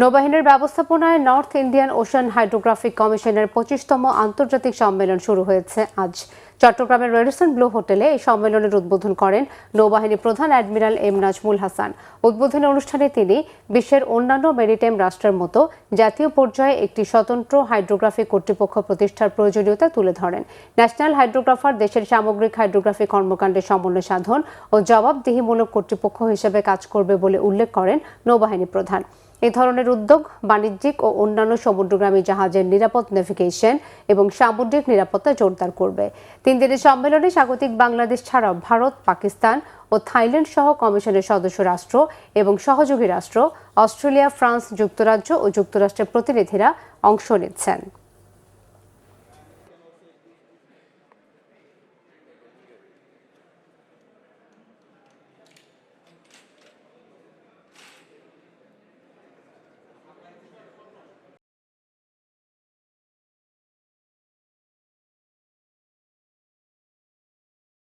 নৌবাহিনীর ব্যবস্থাপনায় north Indian ocean hydrographic কমিশনের 25তম আন্তর্জাতিক সম্মেলন শুরু হয়েছে আজ। চট্টগ্রামের রেডিসন ব্লু হোটেলে এই সম্মেলনের উদ্বোধন করেন নৌবাহিনী প্রধান অ্যাডমিরাল এম নাজমুল হাসান। উদ্বোধনী অনুষ্ঠানে তিনি বিশ্বের অন্যান্য মেরিটাইম রাষ্ট্রের মতো জাতীয় পর্যায়ে একটি স্বতন্ত্র হাইড্রোগ্রাফিক কর্তৃপক্ষ প্রতিষ্ঠার প্রয়োজনীয়তা তুলে ধরেন। ন্যাশনাল হাইড্রোগ্রাফার দেশের সামগ্রিক হাইড্রোগ্রাফি কর্মকাণ্ডের সমন্বয় সাধন ও জবাবদিহিমূলক কর্তৃপক্ষ হিসেবে কাজ করবে বলে উল্লেখ করেন নৌবাহিনী প্রধান। এই ধরনের উদ্যোগ বাণিজ্যিক ও অন্যান্য সমুদ্রগামী জাহাজের নিরাপদ নেভিগেশন এবং সামুদ্রিক নিরাপত্তা জোরদার করবে। 3 দিনের সম্মেলনে স্বাগতিক বাংলাদেশ ছাড়াও ভারত, পাকিস্তান ও থাইল্যান্ড সহ কমিশনের সদস্য রাষ্ট্র এবং সহযোগী রাষ্ট্র, অস্ট্রেলিয়া, ফ্রান্স, যুক্তরাজ্য ও যুক্তরাষ্ট্রের প্রতিনিধিরা অংশ নিচ্ছেন।